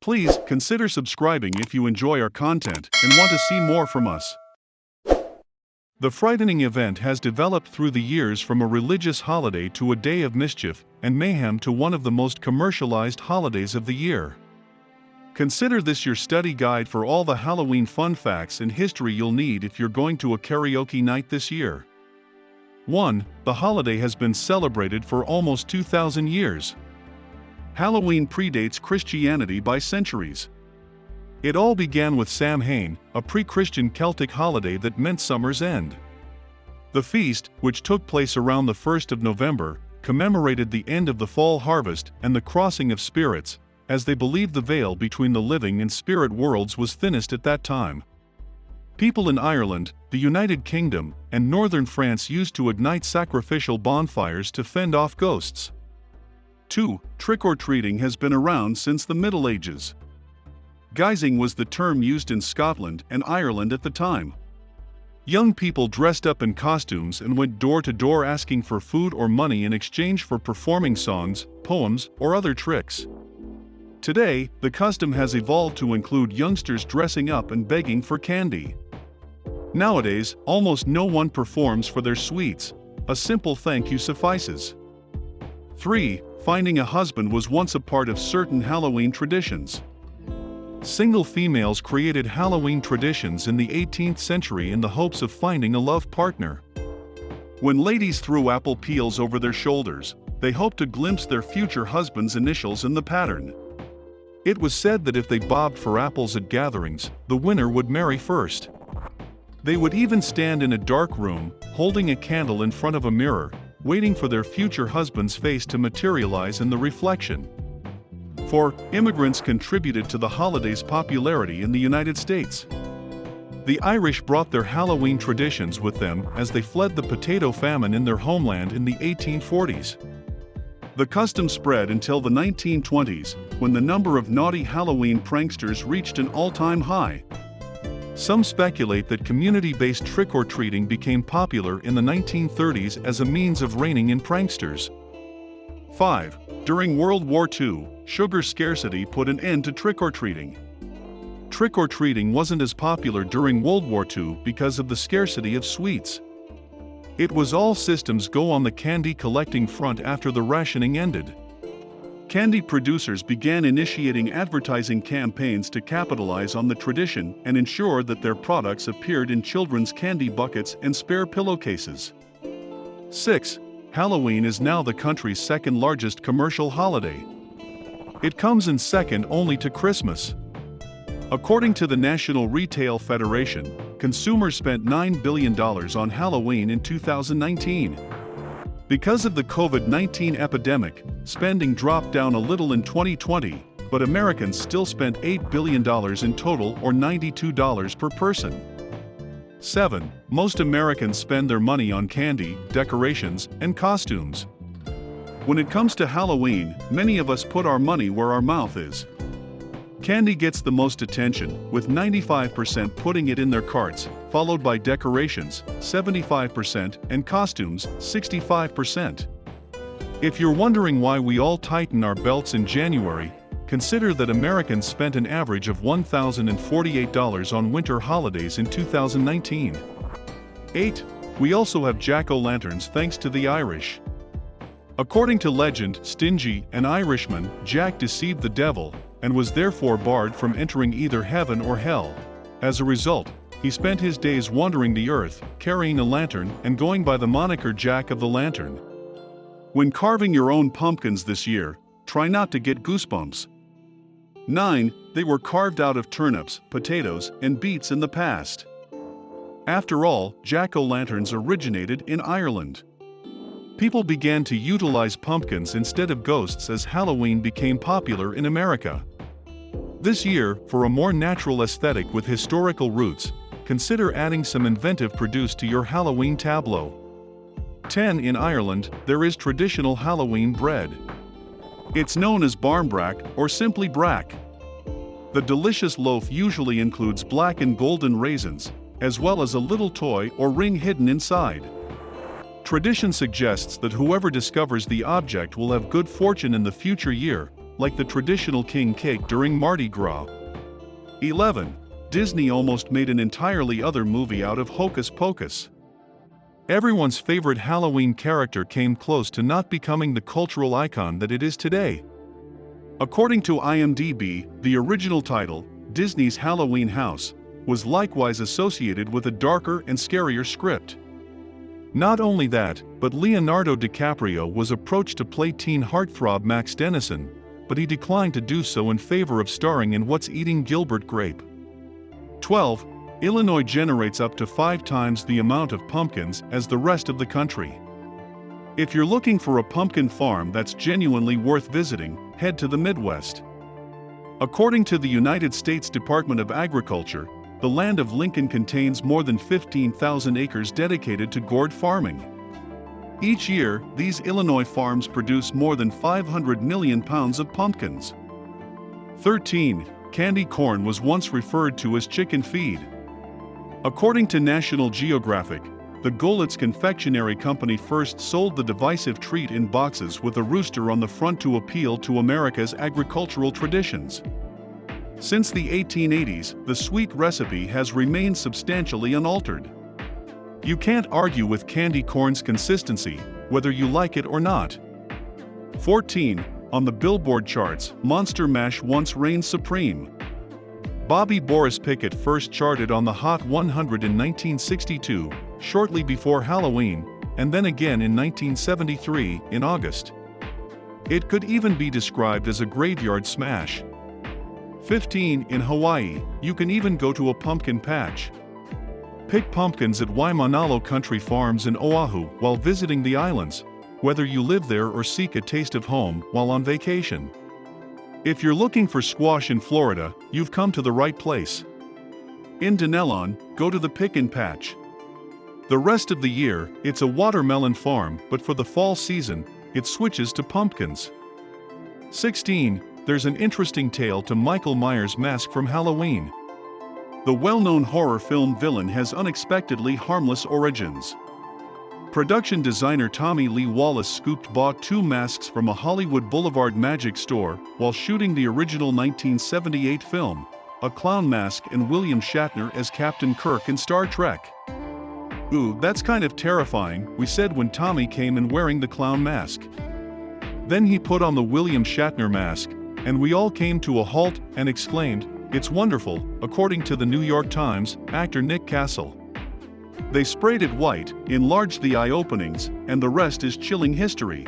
Please consider subscribing if you enjoy our content and want to see more from us. The frightening event has developed through the years from a religious holiday to a day of mischief and mayhem to one of the most commercialized holidays of the year. Consider this your study guide for all the Halloween fun facts and history you'll need if you're going to a karaoke night this year. 1. The holiday has been celebrated for almost 2,000 years. Halloween predates Christianity by centuries. It all began with Samhain, a pre-Christian Celtic holiday that meant summer's end. The feast, which took place around the 1st of November, commemorated the end of the fall harvest and the crossing of spirits, as they believed the veil between the living and spirit worlds was thinnest at that time. People in Ireland, the United Kingdom, and northern France used to ignite sacrificial bonfires to fend off ghosts. 2. Trick-or-treating has been around since the Middle Ages. Guising was the term used in Scotland and Ireland at the time. Young people dressed up in costumes and went door to door asking for food or money in exchange for performing songs, poems, or other tricks. Today, the custom has evolved to include youngsters dressing up and begging for candy. Nowadays, almost no one performs for their sweets. A simple thank you suffices. 3. Finding a husband was once a part of certain Halloween traditions. Single females created Halloween traditions in the 18th century in the hopes of finding a love partner. When ladies threw apple peels over their shoulders, they hoped to glimpse their future husband's initials in the pattern. It was said that if they bobbed for apples at gatherings, the winner would marry first. They would even stand in a dark room, holding a candle in front of a mirror, waiting for their future husband's face to materialize in the reflection. 4. Immigrants contributed to the holiday's popularity in the United States. The Irish brought their Halloween traditions with them as they fled the potato famine in their homeland in the 1840s. The custom spread until the 1920s, when the number of naughty Halloween pranksters reached an all-time high. Some speculate that community-based trick-or-treating became popular in the 1930s as a means of reining in pranksters. 5. During World War II, sugar scarcity put an end to trick-or-treating. Trick-or-treating wasn't as popular during World War II because of the scarcity of sweets. It was all systems go on the candy collecting front after the rationing ended. Candy producers began initiating advertising campaigns to capitalize on the tradition and ensure that their products appeared in children's candy buckets and spare pillowcases. 6. Halloween is now the country's second largest commercial holiday. It comes in second only to Christmas. According to the National Retail Federation, consumers spent $9 billion on Halloween in 2019. Because of the COVID-19 epidemic, spending dropped down a little in 2020, but Americans still spent $8 billion in total, or $92 per person. 7. Most Americans spend their money on candy, decorations, and costumes. When it comes to Halloween, many of us put our money where our mouth is. Candy gets the most attention, with 95% putting it in their carts, followed by decorations, 75%, and costumes, 65%. If you're wondering why we all tighten our belts in January, consider that Americans spent an average of $1,048 on winter holidays in 2019. 8. We also have jack-o'-lanterns thanks to the Irish. According to legend, stingy, an Irishman, Jack deceived the devil, and was therefore barred from entering either heaven or hell. As a result, he spent his days wandering the earth, carrying a lantern and going by the moniker Jack of the Lantern. When carving your own pumpkins this year, try not to get goosebumps. 9. They were carved out of turnips, potatoes, and beets in the past. After all, jack-o'-lanterns originated in Ireland. People began to utilize pumpkins instead of ghosts as Halloween became popular in America. This year, for a more natural aesthetic with historical roots, consider adding some inventive produce to your Halloween tableau. 10. In Ireland, there is traditional Halloween bread. It's known as barmbrack or simply brack. The delicious loaf usually includes black and golden raisins, as well as a little toy or ring hidden inside. Tradition suggests that whoever discovers the object will have good fortune in the future year, like the traditional king cake during Mardi Gras. 11. Disney almost made an entirely other movie out of Hocus Pocus. Everyone's favorite Halloween character came close to not becoming the cultural icon that it is today. According to IMDb, the original title, Disney's Halloween House, was likewise associated with a darker and scarier script. Not only that, but Leonardo DiCaprio was approached to play teen heartthrob Max Dennison, but he declined to do so in favor of starring in What's Eating Gilbert Grape. 12. Illinois generates up to 5 times the amount of pumpkins as the rest of the country. If you're looking for a pumpkin farm that's genuinely worth visiting, head to the Midwest. According to the United States Department of Agriculture, the land of Lincoln contains more than 15,000 acres dedicated to gourd farming. Each year, these Illinois farms produce more than 500 million pounds of pumpkins. 13. Candy corn was once referred to as chicken feed. According to National Geographic, the Goelitz Confectionery Company first sold the divisive treat in boxes with a rooster on the front to appeal to America's agricultural traditions. Since the 1880s, the sweet recipe has remained substantially unaltered. You can't argue with candy corn's consistency, whether you like it or not. 14. On the Billboard charts, Monster Mash once reigned supreme. Bobby Boris Pickett first charted on the Hot 100 in 1962, shortly before Halloween, and then again in 1973, in August. It could even be described as a graveyard smash. 15. In Hawaii, you can even go to a pumpkin patch. Pick pumpkins at Waimanalo Country Farms in Oahu while visiting the islands, whether you live there or seek a taste of home while on vacation. If you're looking for squash in Florida, you've come to the right place. In Denelon, go to the Pick and Patch. The rest of the year, it's a watermelon farm, but for the fall season, it switches to pumpkins. 16. There's an interesting tale to Michael Myers' mask from Halloween. The well-known horror film villain has unexpectedly harmless origins. Production designer Tommy Lee Wallace bought 2 masks from a Hollywood Boulevard Magic store while shooting the original 1978 film, a clown mask and William Shatner as Captain Kirk in Star Trek. "Ooh, that's kind of terrifying," we said when Tommy came in wearing the clown mask. Then he put on the William Shatner mask, and we all came to a halt and exclaimed, "It's wonderful," according to the New York Times, actor Nick Castle. They sprayed it white, enlarged the eye openings, and the rest is chilling history.